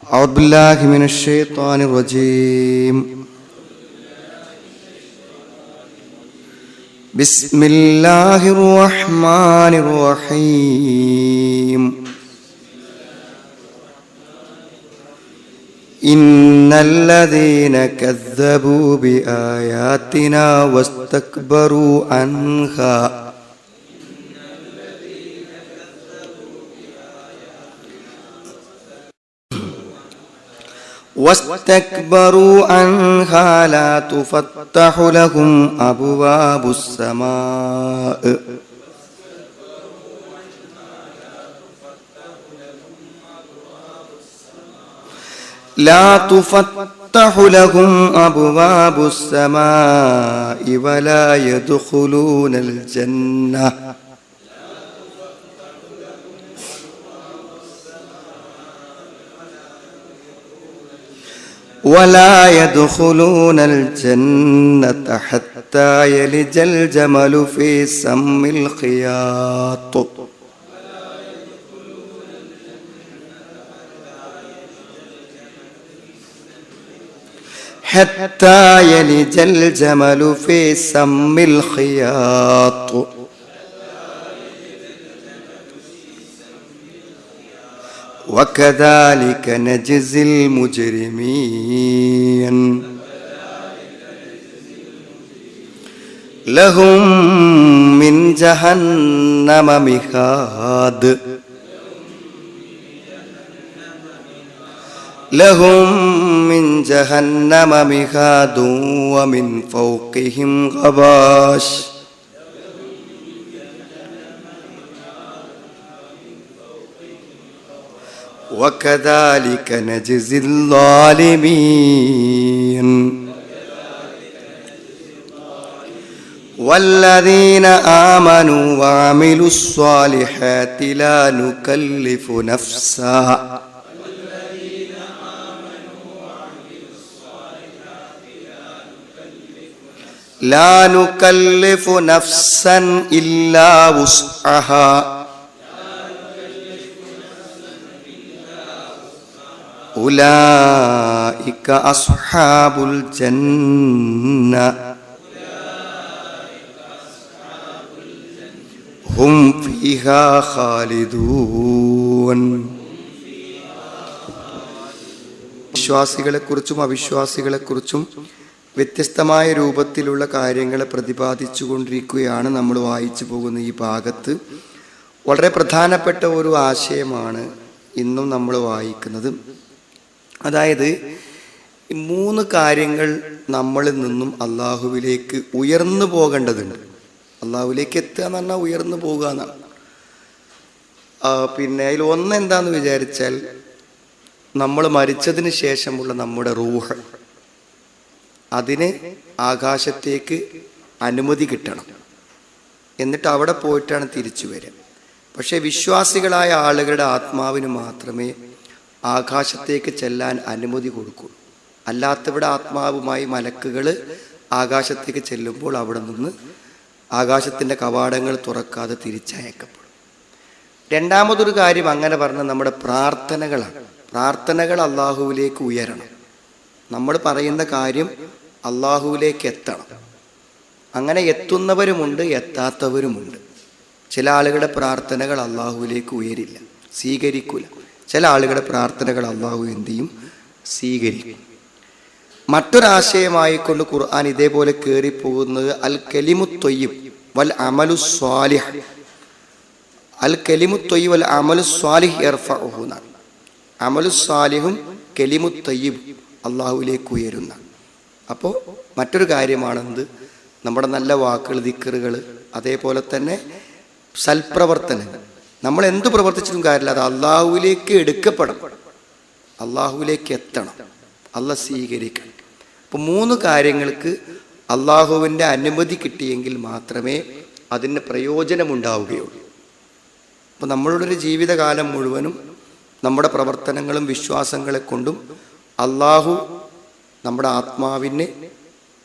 أعوذ بالله من الشيطان الرجيم. بسم الله الرحمن الرحيم. إن الذين كذبوا بآياتنا واستكبروا عنها لا تفتح لهم أبواب السماء ولا يدخلون الجنة حتى يلج الجمل في سم الخياط. حتى يلج الجمل في سم الخياط. وكذلك نجزي المجرمين. لهم من جهنم مهاد. ومن فوقهم غواش. وكذلك نجزي الظالمين. والذين آمنوا وعملوا الصالحات لا نكلف نفسا إلا وسعها. أولئك أصحاب الجنة هم فيها خالدون. വിശ്വാസികളെക്കുറിച്ചും അവിശ്വാസികളെക്കുറിച്ചും വ്യത്യസ്തമായ രൂപത്തിലുള്ള കാര്യങ്ങളെ പ്രതിപാദിച്ചു കൊണ്ടിരിക്കുകയാണ് നമ്മൾ വായിച്ചു പോകുന്ന ഈ ഭാഗത്ത്. വളരെ പ്രധാനപ്പെട്ട ഒരു ആശയമാണ് ഇന്നും നമ്മൾ വായിക്കുന്നത്. അതായത് മൂന്ന് കാര്യങ്ങൾ നമ്മളിൽ നിന്നും അള്ളാഹുവിലേക്ക് ഉയർന്നു പോകേണ്ടതുണ്ട്. അള്ളാഹുവിലേക്ക് എത്തുക എന്ന് പറഞ്ഞാൽ ഉയർന്നു പോകുക എന്നാണ്. പിന്നെ അതിൽ ഒന്നെന്താന്ന് വിചാരിച്ചാൽ, നമ്മൾ മരിച്ചതിന് ശേഷമുള്ള നമ്മുടെ റൂഹ്, അതിന് ആകാശത്തേക്ക് അനുമതി കിട്ടണം. എന്നിട്ട് അവിടെ പോയിട്ടാണ് തിരിച്ചു വരിക. പക്ഷേ വിശ്വാസികളായ ആളുകളുടെ ആത്മാവിന് മാത്രമേ ആകാശത്തേക്ക് ചെല്ലാൻ അനുമതി കൊടുക്കുള്ളൂ. അല്ലാത്തവിടെ ആത്മാവുമായി മലക്കുകൾ ആകാശത്തേക്ക് ചെല്ലുമ്പോൾ അവിടെ നിന്ന് ആകാശത്തിൻ്റെ കവാടങ്ങൾ തുറക്കാതെ തിരിച്ചയക്കപ്പെടും. രണ്ടാമതൊരു കാര്യം അങ്ങനെ പറഞ്ഞാൽ നമ്മുടെ പ്രാർത്ഥനകളാണ്. പ്രാർത്ഥനകൾ അള്ളാഹുവിലേക്ക് ഉയരണം. നമ്മൾ പറയുന്ന കാര്യം അള്ളാഹുവിലേക്ക് എത്തണം. അങ്ങനെ എത്തുന്നവരുമുണ്ട്, എത്താത്തവരുമുണ്ട്. ചില ആളുകളുടെ പ്രാർത്ഥനകൾ അള്ളാഹുവിലേക്ക് ഉയരില്ല, സ്വീകരിക്കില്ല. ചില ആളുകളുടെ പ്രാർത്ഥനകൾ അള്ളാഹു എന്ത് ചെയ്യും? സ്വീകരിക്കും. മറ്റൊരാശയമായിക്കൊണ്ട് ഖുർആൻ ഇതേപോലെ കയറിപ്പോകുന്നത് അൽ കലിമു ത്വയ്യിബ് വൽ അമലു സ്വാലിഹ്. അൽ കലിമു ത്വയ്യിബ് വൽ അമലു സ്വാലിഹ് യർഫഉഹു. അമലു സ്വാലിഹും കലിമു ത്വയ്യിബ് അള്ളാഹുവിലേക്ക് ഉയരുന്ന. അപ്പോൾ മറ്റൊരു കാര്യമാണെന്ത്? നമ്മുടെ നല്ല വാക്കുകൾ, ദിക്റുകൾ, അതേപോലെ തന്നെ സൽപ്രവർത്തനങ്ങൾ. നമ്മൾ എന്ത് പ്രവർത്തിച്ചിട്ടും കാര്യമില്ല, അത് അള്ളാഹുവിലേക്ക് എടുക്കപ്പെടണം, അള്ളാഹുവിലേക്ക് എത്തണം, അള്ളാഹ് സ്വീകരിക്കണം. അപ്പോൾ മൂന്ന് കാര്യങ്ങൾക്ക് അള്ളാഹുവിൻ്റെ അനുമതി കിട്ടിയെങ്കിൽ മാത്രമേ അതിന് പ്രയോജനമുണ്ടാവുകയുള്ളൂ. അപ്പോൾ നമ്മളുടെ ഒരു ജീവിതകാലം മുഴുവനും നമ്മുടെ പ്രവർത്തനങ്ങളും വിശ്വാസങ്ങളെ കൊണ്ടും അള്ളാഹു നമ്മുടെ ആത്മാവിന്,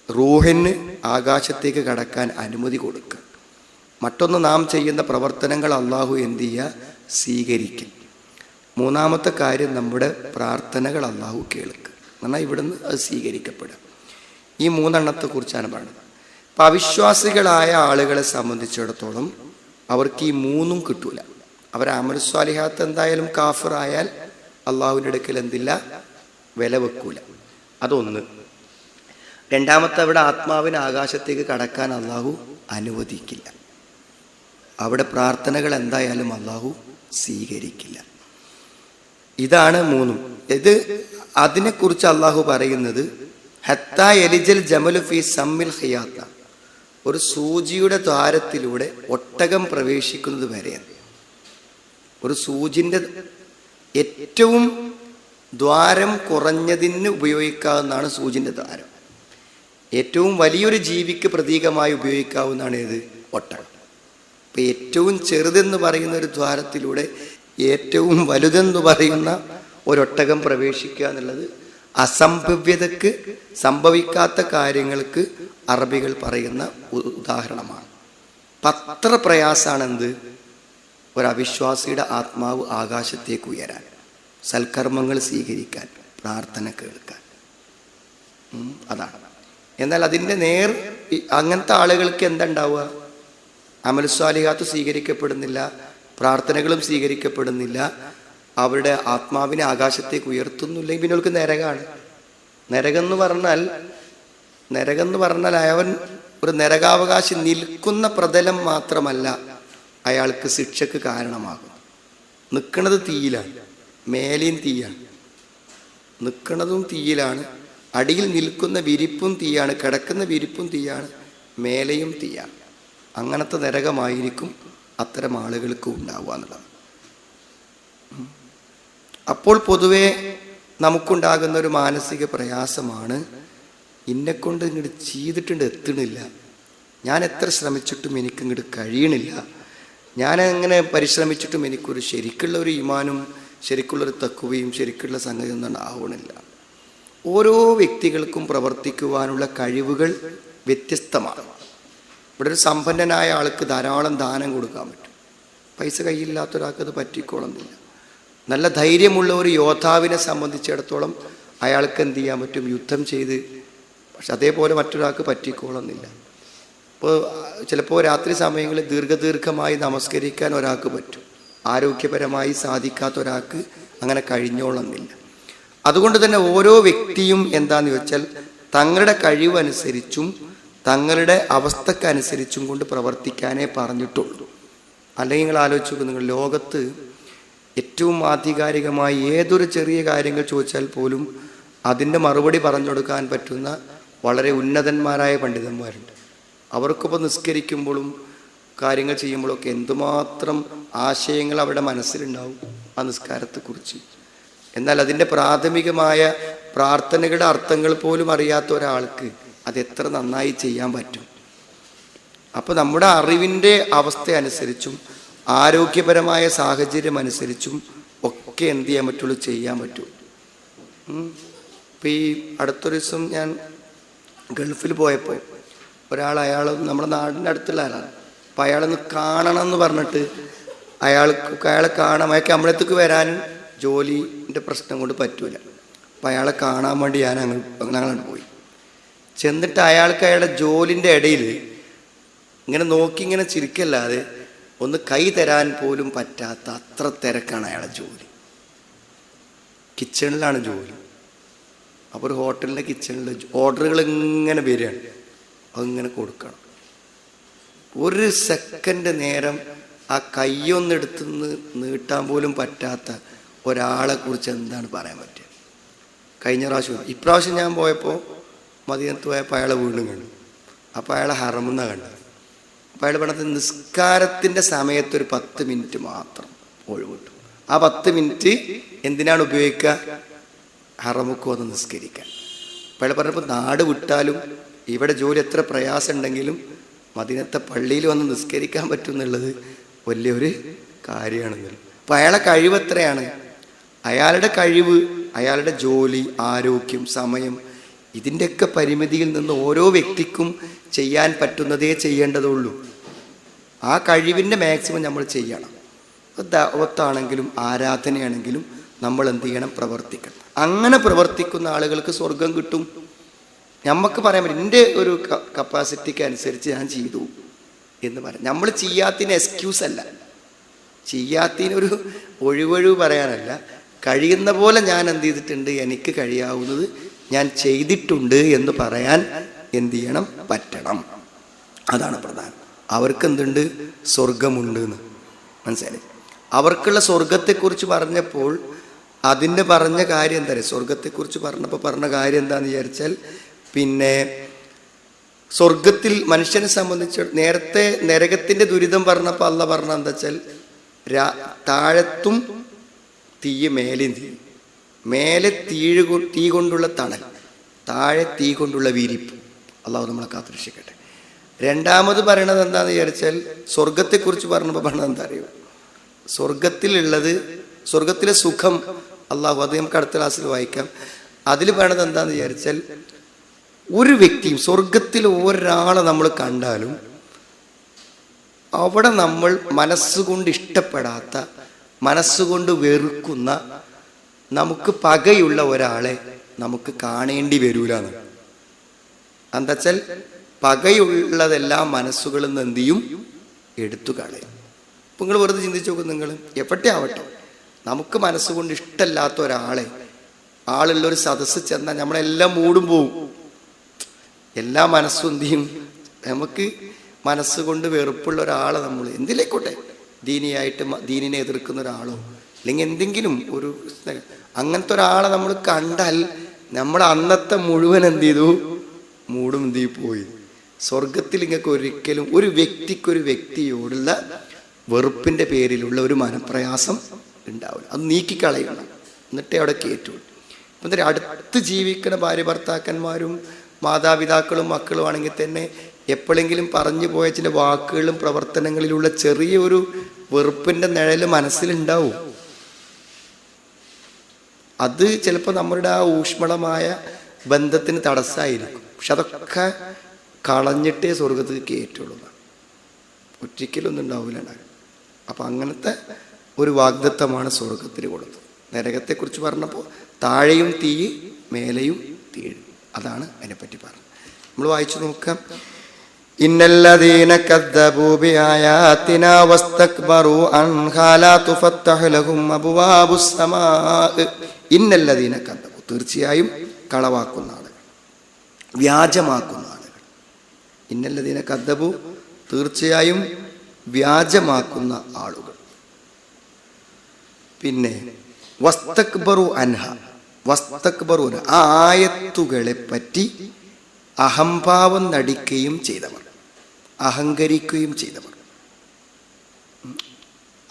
റൂഹിന് ആകാശത്തേക്ക് കടക്കാൻ അനുമതി കൊടുക്കുക. മറ്റൊന്ന്, നാം ചെയ്യുന്ന പ്രവർത്തനങ്ങൾ അള്ളാഹു എന്ത് ചെയ്യുക? സ്വീകരിക്കും. മൂന്നാമത്തെ കാര്യം നമ്മുടെ പ്രാർത്ഥനകൾ അള്ളാഹു കേൾക്കുക, എന്നാൽ ഇവിടുന്ന് അത് സ്വീകരിക്കപ്പെടുക. ഈ മൂന്നെണ്ണത്തെക്കുറിച്ചാണ് പറയുന്നത്. അപ്പം അവിശ്വാസികളായ ആളുകളെ സംബന്ധിച്ചിടത്തോളം അവർക്ക് ഈ മൂന്നും കിട്ടൂല. അവർ അമൽ സ്വാലിഹാത്ത് എന്തായാലും കാഫിറായാൽ അള്ളാഹുവിൻ്റെ അടുക്കൽ എന്തില്ല, വില വെക്കൂല. അതൊന്ന്. രണ്ടാമത്തെ, അവിടെ ആത്മാവിന് ആകാശത്തേക്ക് കടക്കാൻ അള്ളാഹു അനുവദിക്കില്ല. അവിടെ പ്രാർത്ഥനകൾ എന്തായാലും അള്ളാഹു സ്വീകരിക്കില്ല. ഇതാണ് മൂന്നും. അതിനെക്കുറിച്ച് അള്ളാഹു പറയുന്നത് ഹത്താ എലിജൽ ജമലു ഫി സമ്മിൽ ഖിയാത്ത, ഒരു സൂചിയുടെ ദ്വാരത്തിലൂടെ ഒട്ടകം പ്രവേശിക്കുന്നത് വരെയാണ്. ഒരു സൂചിൻ്റെ ഏറ്റവും ദ്വാരം കുറഞ്ഞതിന് ഉപയോഗിക്കാവുന്നതാണ് സൂചിൻ്റെ ദ്വാരം. ഏറ്റവും വലിയൊരു ജീവിക്ക് പ്രതീകമായി ഉപയോഗിക്കാവുന്നതാണ് ഏത്? ഒട്ടകം. അപ്പം ഏറ്റവും ചെറുതെന്ന് പറയുന്ന ഒരു ദ്വാരത്തിലൂടെ ഏറ്റവും വലുതെന്ന് പറയുന്ന ഒരൊട്ടകം പ്രവേശിക്കുക എന്നുള്ളത് അസംഭവ്യതക്ക്, സംഭവിക്കാത്ത കാര്യങ്ങൾക്ക് അറബികൾ പറയുന്ന ഉദാഹരണമാണ്. അത്ര പ്രയാസാണെന്ത്? ഒരവിശ്വാസിയുടെ ആത്മാവ് ആകാശത്തേക്ക് ഉയരാൻ, സൽക്കർമ്മങ്ങൾ സ്വീകരിക്കാൻ, പ്രാർത്ഥന കേൾക്കാൻ. അതാണ്. എന്നാൽ അതിൻ്റെ അങ്ങനത്തെ ആളുകൾക്ക് എന്തുണ്ടാവുക? അമൽസ്വാലിഹാത്ത് സ്വീകരിക്കപ്പെടുന്നില്ല, പ്രാർത്ഥനകളും സ്വീകരിക്കപ്പെടുന്നില്ല, അവരുടെ ആത്മാവിനെ ആകാശത്തേക്ക് ഉയർത്തുന്നില്ലെങ്കിൽ പിന്നെ അവർക്ക് നരകമാണ്. നരകമെന്ന് പറഞ്ഞാൽ അവൻ ഒരു നരകാവകാശി നിൽക്കുന്ന പ്രതലം മാത്രമല്ല, അയാൾക്ക് ശിക്ഷക്ക് കാരണമാകും. നിൽക്കുന്നത് തീയിലാണ്, മേലെയും തീയാണ്. നിൽക്കുന്നതും തീയിലാണ്, അടിയിൽ നിൽക്കുന്ന വിരിപ്പും തീയാണ്, കിടക്കുന്ന വിരിപ്പും തീയാണ്, മേലെയും തീയാണ്. അങ്ങനത്തെ നരകമായിരിക്കും അത്തരം ആളുകൾക്ക് ഉണ്ടാവുക എന്നുള്ളത്. അപ്പോൾ പൊതുവെ നമുക്കുണ്ടാകുന്ന ഒരു മാനസിക പ്രയാസമാണ്, ഇന്നെക്കൊണ്ട് ഇങ്ങോട്ട് ചെയ്തിട്ടുണ്ട് എത്തണില്ല, ഞാൻ എത്ര ശ്രമിച്ചിട്ടും എനിക്കിങ്ങോട്ട് കഴിയണില്ല, ഞാൻ എങ്ങനെ പരിശ്രമിച്ചിട്ടും എനിക്കൊരു ശരിക്കുള്ള ഒരു ഈമാനും ശരിക്കുള്ളൊരു തഖ്വയും ശരിക്കുള്ള സംഗതി ഒന്നും ആവണില്ല. ഓരോ വ്യക്തികൾക്കും പ്രവർത്തിക്കുവാനുള്ള കഴിവുകൾ വ്യത്യസ്തമാണ്. ഇവിടെ ഒരു സമ്പന്നനായ ആൾക്ക് ധാരാളം ദാനം കൊടുക്കാൻ പറ്റും, പൈസ കയ്യിലില്ലാത്ത ഒരാൾക്ക് അത് പറ്റിക്കോളുന്നില്ല. നല്ല ധൈര്യമുള്ള ഒരു യോദ്ധാവിനെ സംബന്ധിച്ചിടത്തോളം അയാൾക്ക് എന്ത് ചെയ്യാൻ പറ്റും? യുദ്ധം ചെയ്ത്. പക്ഷെ അതേപോലെ മറ്റൊരാൾക്ക് പറ്റിക്കോളുന്നില്ല. ഇപ്പോൾ ചിലപ്പോൾ രാത്രി സമയങ്ങളിൽ ദീർഘമായി നമസ്കരിക്കാൻ ഒരാൾക്ക് പറ്റും, ആരോഗ്യപരമായി സാധിക്കാത്ത ഒരാൾക്ക് അങ്ങനെ കഴിഞ്ഞോളുന്നില്ല. അതുകൊണ്ട് തന്നെ ഓരോ വ്യക്തിയും എന്താന്ന് വെച്ചാൽ തങ്ങളുടെ കഴിവനുസരിച്ചും തങ്ങളുടെ അവസ്ഥക്കനുസരിച്ചും കൊണ്ട് പ്രവർത്തിക്കാനേ പറഞ്ഞിട്ടുള്ളൂ. അല്ലെങ്കിൽ നിങ്ങൾ ആലോചിച്ചു, നിങ്ങൾ ലോകത്ത് ഏറ്റവും ആധികാരികമായി ഏതൊരു ചെറിയ കാര്യങ്ങൾ ചോദിച്ചാൽ പോലും അതിൻ്റെ മറുപടി പറഞ്ഞു കൊടുക്കാൻ പറ്റുന്ന വളരെ ഉന്നതന്മാരായ പണ്ഡിതന്മാരുണ്ട്. അവർക്കിപ്പോൾ നിസ്കരിക്കുമ്പോഴും കാര്യങ്ങൾ ചെയ്യുമ്പോഴൊക്കെ എന്തുമാത്രം ആശയങ്ങൾ അവരുടെ മനസ്സിലുണ്ടാവും ആ നിസ്കാരത്തെക്കുറിച്ച്. എന്നാൽ അതിൻ്റെ പ്രാഥമികമായ പ്രാർത്ഥനകളുടെ അർത്ഥങ്ങൾ പോലും അറിയാത്ത ഒരാൾക്ക് അതെത്ര നന്നായി ചെയ്യാൻ പറ്റും? അപ്പോൾ നമ്മുടെ അറിവിൻ്റെ അവസ്ഥ അനുസരിച്ചും ആരോഗ്യപരമായ സാഹചര്യം അനുസരിച്ചും ഒക്കെ എന്ത് ചെയ്യാൻ പറ്റുള്ളൂ, ചെയ്യാൻ പറ്റും. ഇപ്പം ഈ അടുത്തൊരു ദിവസം ഞാൻ ഗൾഫിൽ പോയപ്പോൾ അയാൾ നമ്മുടെ നാടിൻ്റെ അടുത്തുള്ള ആളാണ്. അപ്പം അയാളൊന്ന് കാണണം എന്ന് പറഞ്ഞിട്ട് അയാളെ കാണാൻ, അയാൾക്ക് നമ്മളത്തേക്ക് വരാനും ജോലിൻ്റെ പ്രശ്നം കൊണ്ട് പറ്റൂല. അപ്പം അയാളെ കാണാൻ വേണ്ടി ഞങ്ങളങ്ങോട്ട് പോയി. ചെന്നിട്ട് അയാളുടെ ജോലിൻ്റെ ഇടയിൽ ഇങ്ങനെ നോക്കി ഇങ്ങനെ ചിരിക്കല്ലാതെ ഒന്ന് കൈ തരാൻ പോലും പറ്റാത്ത അത്ര തിരക്കാണ് അയാളെ ജോലി. കിച്ചണിലാണ് ജോലി. അപ്പോൾ ഒരു ഹോട്ടലിൻ്റെ കിച്ചണിൽ ഓർഡറുകൾ ഇങ്ങനെ വരികയാണ്, അതിങ്ങനെ കൊടുക്കണം. ഒരു സെക്കൻഡ് നേരം ആ കൈയൊന്നെടുത്ത് നീട്ടാൻ പോലും പറ്റാത്ത ഒരാളെ കുറിച്ച് എന്താണ് പറയാൻ പറ്റുക? കഴിഞ്ഞ ഇപ്രാവശ്യം ഞാൻ പോയപ്പോൾ മദീനത്ത് പോയപ്പോൾ അയാളെ വീണ്ടും കണ്ടു. അപ്പോൾ അയാളെ ഹറമെന്നാണ് കണ്ടത്. അപ്പോൾ അയാൾ പറഞ്ഞത് നിസ്കാരത്തിൻ്റെ സമയത്ത് ഒരു 10 മിനിറ്റ് മാത്രം ഒഴിവ് കിട്ടും. ആ 10 മിനിറ്റ് എന്തിനാണ് ഉപയോഗിക്കുക? ഹറമുക്ക് വന്ന് നിസ്കരിക്കാൻ. അപ്പോൾ അയാൾ പറഞ്ഞപ്പോൾ നാട് വിട്ടാലും ഇവിടെ ജോലി എത്ര പ്രയാസം ഉണ്ടെങ്കിലും മദീനത്തെ പള്ളിയിൽ വന്ന് നിസ്കരിക്കാൻ പറ്റും എന്നുള്ളത് വലിയൊരു കാര്യമാണെന്നുള്ളത്. അപ്പോൾ അയാളെ കഴിവ് എത്രയാണ്? അയാളുടെ കഴിവ്, അയാളുടെ ജോലി, ആരോഗ്യം, സമയം, ഇതിൻ്റെയൊക്കെ പരിമിതിയിൽ നിന്ന് ഓരോ വ്യക്തിക്കും ചെയ്യാൻ പറ്റുന്നതേ ചെയ്യേണ്ടതുള്ളൂ. ആ കഴിവിൻ്റെ മാക്സിമം നമ്മൾ ചെയ്യണം. ദഅവത്താണെങ്കിലും ആരാധനയാണെങ്കിലും നമ്മൾ എന്ത് ചെയ്യണം? പ്രവർത്തിക്കണം. അങ്ങനെ പ്രവർത്തിക്കുന്ന ആളുകൾക്ക് സ്വർഗം കിട്ടും. നമുക്ക് പറയാൻ പറ്റും എൻ്റെ ഒരു കപ്പാസിറ്റിക്ക് അനുസരിച്ച് ഞാൻ ചെയ്തു എന്ന് പറയാം. നമ്മൾ ചെയ്യാത്തതിന് എക്സ്ക്യൂസ് അല്ല, ചെയ്യാത്തതിനൊരു ഒഴിവൊഴിവ് പറയാനല്ല, കഴിയുന്ന പോലെ ഞാൻ എന്ത് ചെയ്തിട്ടുണ്ട്, എനിക്ക് കഴിയാവുന്നത് ഞാൻ ചെയ്തിട്ടുണ്ട് എന്ന് പറയാൻ എന്ത് ചെയ്യണം? പറ്റണം. അതാണ് പ്രധാനം. അവർക്ക് എന്തുണ്ട്? സ്വർഗമുണ്ട് എന്ന് മനസ്സിലായി. അവർക്കുള്ള സ്വർഗത്തെക്കുറിച്ച് പറഞ്ഞപ്പോൾ അതിൻ്റെ പറഞ്ഞ കാര്യം എന്താ പറയുക? സ്വർഗത്തെക്കുറിച്ച് പറഞ്ഞപ്പോൾ പറഞ്ഞ കാര്യം എന്താണെന്ന് വിചാരിച്ചാൽ, പിന്നെ സ്വർഗത്തിൽ മനുഷ്യനെ സംബന്ധിച്ച് നേരത്തെ നരകത്തിൻ്റെ ദുരിതം പറഞ്ഞപ്പോൾ അള്ള പറഞ്ഞ എന്താ വെച്ചാൽ, താഴത്തും തീ മേലെയും തീ, മേലെ തീ കൊണ്ടുള്ള തണൽ, താഴെ തീ കൊണ്ടുള്ള വിരിപ്പ്. അള്ളാഹു നമ്മളെ കാത്തുരക്ഷിക്കട്ടെ. രണ്ടാമത് പറയണത് എന്താണെന്ന് വിചാരിച്ചാൽ, സ്വർഗത്തെക്കുറിച്ച് പറഞ്ഞപ്പോൾ പറഞ്ഞത് എന്താ അറിയുമോ? സ്വർഗത്തിലുള്ളത്, സ്വർഗത്തിലെ സുഖം അള്ളാഹു, അത് നമുക്ക് അടുത്ത ക്ലാസ്സിൽ വായിക്കാം. അതിൽ പറയണത് എന്താണെന്ന് വിചാരിച്ചാൽ, ഒരു വ്യക്തിയും സ്വർഗത്തിൽ ഒരാളെ നമ്മൾ കണ്ടാലും അവിടെ നമ്മൾ മനസ്സുകൊണ്ട് ഇഷ്ടപ്പെടാത്ത, മനസ്സുകൊണ്ട് വെറുക്കുന്ന, നമുക്ക് പകയുള്ള ഒരാളെ നമുക്ക് കാണേണ്ടി വരൂലെന്ന്. എന്താ വെച്ചാൽ പകയുള്ളതെല്ലാം മനസ്സുകളിൽ നിന്ന് എന്ത് ചെയ്യും? എടുത്തു കളയും. ഇപ്പം നിങ്ങൾ വെറുതെ ചിന്തിച്ചു നോക്കും, നിങ്ങൾ എവിടെ ആവട്ടെ, നമുക്ക് മനസ്സുകൊണ്ട് ഇഷ്ടമല്ലാത്ത ഒരാളെ, ആളുള്ളൊരു സദസ്സ് ചെന്നാൽ നമ്മളെല്ലാം മൂടും പോവും. എല്ലാ മനസ്സും എന്ത് ചെയ്യും? നമുക്ക് മനസ്സുകൊണ്ട് വെറുപ്പുള്ള ഒരാളെ നമ്മൾ എന്തിലേക്കോട്ടെ, ദീനിയായിട്ട് ദീനിനെ എതിർക്കുന്ന ഒരാളോ അല്ലെങ്കിൽ എന്തെങ്കിലും ഒരു അങ്ങനത്തെ ഒരാളെ നമ്മൾ കണ്ടാൽ നമ്മൾ അന്നത്തെ മുഴുവൻ എന്ത് ചെയ്തു? മൂടും എന്ത് പോയി. സ്വർഗത്തിൽ ഇങ്ങക്ക് ഒരിക്കലും ഒരു വ്യക്തിക്കൊരു വ്യക്തിയോടുള്ള വെറുപ്പിൻ്റെ പേരിലുള്ള ഒരു മനപ്രയാസം ഉണ്ടാവില്ല. അത് നീക്കിക്കളയണം, എന്നിട്ടേ അവിടെ കയറ്റുള്ളൂ. ഇപ്പം എന്താ, അടുത്ത് ജീവിക്കുന്ന ഭാര്യ ഭർത്താക്കന്മാരും മാതാപിതാക്കളും മക്കളും ആണെങ്കിൽ തന്നെ എപ്പോഴെങ്കിലും പറഞ്ഞു പോയ ചില വാക്കുകളും പ്രവർത്തനങ്ങളിലുള്ള ചെറിയൊരു വെറുപ്പിൻ്റെ നിഴൽ മനസ്സിലുണ്ടാവും. അത് ചിലപ്പോൾ നമ്മുടെ ആ ഊഷ്മളമായ ബന്ധത്തിന് തടസ്സമായിരിക്കും. പക്ഷെ അതൊക്കെ കളഞ്ഞിട്ടേ സ്വർഗത്തിൽ കയറ്റുള്ളൂ. ഒരിക്കലൊന്നും ഉണ്ടാവില്ല. അപ്പം അങ്ങനത്തെ ഒരു വാഗ്ദത്തമാണ് സ്വർഗത്തിന് കൊടുത്തത്. നരകത്തെക്കുറിച്ച് പറഞ്ഞപ്പോൾ താഴെയും തീ മേലെയും തീ, അതാണ് അതിനെപ്പറ്റി പറഞ്ഞത്. നമ്മൾ വായിച്ചു നോക്കാം. ഇന്നല്ലദീന കദ്ദബൂ ബിആയാതിനാ വസ്തക്ബറൂ അൻഹാ ലാ തുഫത്തഹു ലഹും അബ്വാബുസ് സമാഅ. ഇന്നല്ലദീന കദ്ദബൂ, തീർച്ചയായും കളവാക്കുന്ന ആളുകൾ, വ്യാജമാക്കുന്ന ആളുകൾ. ഇന്നല്ലദീന കദ്ദബൂ, തീർച്ചയായും വ്യാജമാക്കുന്ന ആളുകൾ. പിന്നെ വസ്തക്ബറു അൻഹ, വസ്തക്ബറു, ആ ആയത്തുകളെ പറ്റി അഹംഭാവം നടിക്കുകയും ചെയ്തവർ, അഹങ്കരിക്കുകയും ചെയ്തവർ.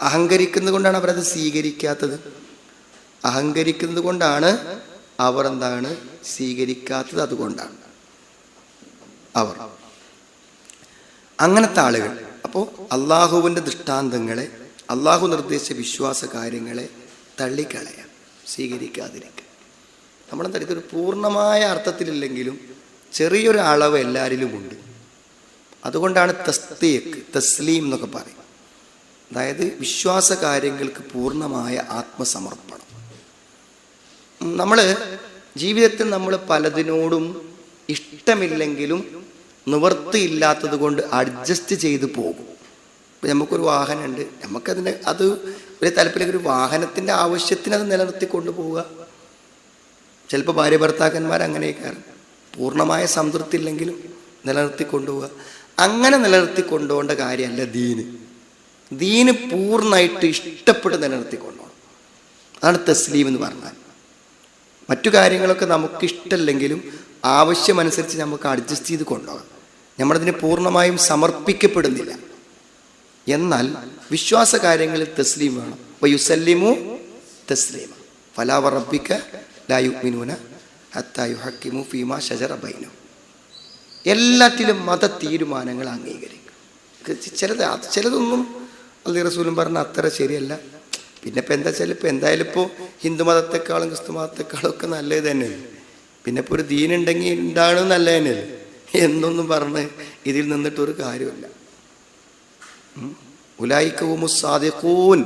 അഹങ്കരിക്കുന്നത് കൊണ്ടാണ് അവരത് സ്വീകരിക്കാത്തത്. അഹങ്കരിക്കുന്നത് കൊണ്ടാണ് അവർ എന്താണ് സ്വീകരിക്കാത്തത്. അതുകൊണ്ടാണ് അവർ അങ്ങനത്തെ ആളുകൾ. അപ്പോൾ അള്ളാഹുവിൻ്റെ ദൃഷ്ടാന്തങ്ങളെ, അള്ളാഹു നിർദ്ദേശിച്ച വിശ്വാസ കാര്യങ്ങളെ തള്ളിക്കളയാം, സ്വീകരിക്കാതിരിക്കുക. നമ്മളെന്താ, ഇതൊരു പൂർണ്ണമായ അർത്ഥത്തിലില്ലെങ്കിലും ചെറിയൊരു അളവ് എല്ലാവരിലും ഉണ്ട്. അതുകൊണ്ടാണ് തസ്തീഖ്, തസ്ലീം എന്നൊക്കെ പറയും. അതായത് വിശ്വാസ കാര്യങ്ങൾക്ക് പൂർണ്ണമായ ആത്മസമർപ്പണം. നമ്മൾ ജീവിതത്തിൽ നമ്മൾ പലതിനോടും ഇഷ്ടമില്ലെങ്കിലും നിവൃത്തിയില്ലാത്തത് കൊണ്ട് അഡ്ജസ്റ്റ് ചെയ്ത് പോകും. ഇപ്പം നമുക്കൊരു വാഹനമുണ്ട്, നമുക്കതിന് അത് ഒരു താല്പര്യം, ഒരു വാഹനത്തിൻ്റെ ആവശ്യത്തിന് അത് നിലനിർത്തി കൊണ്ടുപോവുക. ചിലപ്പോൾ ഭാര്യ ഭർത്താക്കന്മാർ അങ്ങനെയൊക്കെ പൂർണ്ണമായ സംതൃപ്തി ഇല്ലെങ്കിലും നിലനിർത്തി കൊണ്ടുപോവുക. അങ്ങനെ നിലനിർത്തി കൊണ്ടുപോകേണ്ട കാര്യമല്ല ദീന്. ദീന് പൂർണ്ണമായിട്ട് ഇഷ്ടപ്പെട്ട് നിലനിർത്തി കൊണ്ടുപോകണം. അതാണ് തസ്ലീം എന്ന് പറഞ്ഞാൽ. മറ്റു കാര്യങ്ങളൊക്കെ നമുക്ക് ഇഷ്ടമല്ലെങ്കിലും ആവശ്യമനുസരിച്ച് നമുക്ക് അഡ്ജസ്റ്റ് ചെയ്ത് കൊണ്ടുപോകാം. നമ്മളതിന് പൂർണ്ണമായും സമർപ്പിക്കപ്പെടുന്നില്ല. എന്നാൽ വിശ്വാസ കാര്യങ്ങളിൽ തസ്ലീം വേണം. വയുസല്ലിമു തസ്ലീമ ഫലാ വറബ്ബിക ലാ യുഅ്മിനൂന ഹത്താ യുഹക്കിമു ഫീമാ ശജറ ബൈനഹും. എല്ലാറ്റിലും മത തീരുമാനങ്ങൾ അംഗീകരിക്കും. ചിലതൊന്നും അള്ളാഹു റസൂലും പറഞ്ഞ അത്ര ശരിയല്ല. പിന്നെ ഇപ്പം എന്താ വെച്ചാൽ, ഇപ്പം എന്തായാലും ഇപ്പോൾ ഹിന്ദു മതത്തെക്കാളും ക്രിസ്തു മതത്തെക്കാളും ഒക്കെ നല്ലത് തന്നെയാണ്. പിന്നെ ഇപ്പോൾ ഒരു ദീനുണ്ടെങ്കിൽ ഉണ്ടാകുന്നത് നല്ല തന്നെയല്ലേ എന്നൊന്നും പറഞ്ഞ് ഇതിൽ നിന്നിട്ടൊരു കാര്യമില്ല. ഉലൈക ഹുമുസ് സാദിഖൂൻ,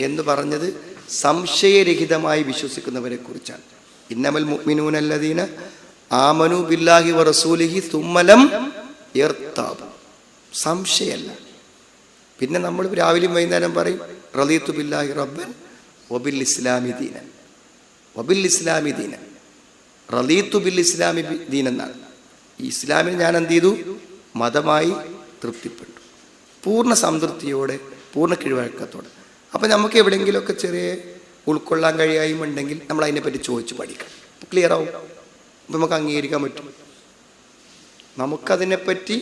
എന്ന് പറഞ്ഞത് സംശയരഹിതമായി വിശ്വസിക്കുന്നവരെ കുറിച്ചാണ്. ഇന്നമൽ മുഅ്മിനൂന അല്ലദീന ആമനു ബില്ലാഹി വറസൂലിഹി സുമ്മ ലം യർതാബു. സംശയമല്ല. പിന്നെ നമ്മൾ രാവിലെയും വൈകുന്നേരം പറയും റളീതു ബില്ലാഹി റബ്ബൻ വബിൽ ഇസ്ലാമി ദീനൻ. വബിൽ ഇസ്ലാമി ദീനൻ, റളീതു ബിൽ ഇസ്ലാമി ദീനൻ എന്നാണ്. ഈ ഇസ്ലാമിന് ഞാൻ എന്ത് ചെയ്തു? മതമായി തൃപ്തിപ്പെട്ടു, പൂർണ്ണ സംതൃപ്തിയോടെ, പൂർണ്ണ കീഴ്വഴക്കത്തോടെ. അപ്പം നമുക്ക് എവിടെയെങ്കിലുമൊക്കെ ചെറിയ ഉൾക്കൊള്ളാൻ കഴിയായ്മ ഉണ്ടെങ്കിൽ നമ്മൾ അതിനെപ്പറ്റി ചോദിച്ച് പഠിക്കണം. ക്ലിയർ ആവും. അപ്പം നമുക്ക് അംഗീകരിക്കാൻ പറ്റും. നമുക്കതിനെപ്പറ്റി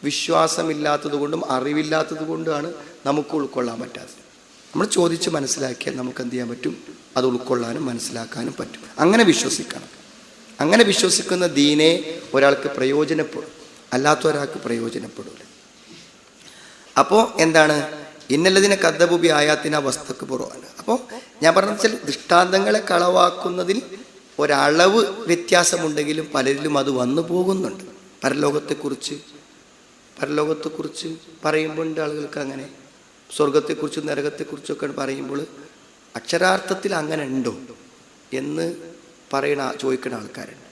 വിശ്വാസമില്ലാത്തത് കൊണ്ടും അറിവില്ലാത്തത് കൊണ്ടുമാണ് നമുക്ക് ഉൾക്കൊള്ളാൻ പറ്റാത്തത്. നമ്മൾ ചോദിച്ച് മനസ്സിലാക്കിയാൽ നമുക്ക് എന്ത് ചെയ്യാൻ പറ്റും? അത് ഉൾക്കൊള്ളാനും മനസ്സിലാക്കാനും പറ്റും. അങ്ങനെ വിശ്വസിക്കണം. അങ്ങനെ വിശ്വസിക്കുന്ന ദീനെ ഒരാൾക്ക് പ്രയോജനപ്പെടും, അല്ലാത്ത ഒരാൾക്ക് പ്രയോജനപ്പെടില്ല. അപ്പോൾ എന്താണ്? ഇന്നല്ലതിനെ കദ്ദബുബി ആയാത്തിന വസ്തുക്ക് പുറമാണ്. അപ്പോൾ ഞാൻ പറഞ്ഞ വെച്ചാൽ ദൃഷ്ടാന്തങ്ങളെ കളവാക്കുന്നതിൽ ഒരളവ് വ്യത്യാസമുണ്ടെങ്കിലും പലരിലും അത് വന്നു പോകുന്നുണ്ട്. പരലോകത്തെക്കുറിച്ച് പറയുമ്പോൾ ആളുകൾക്ക് അങ്ങനെ, സ്വർഗത്തെക്കുറിച്ചും നരകത്തെക്കുറിച്ചൊക്കെ പറയുമ്പോൾ അക്ഷരാർത്ഥത്തിൽ അങ്ങനെ ഉണ്ടോ എന്ന് ചോദിക്കുന്ന ആൾക്കാരുണ്ട്.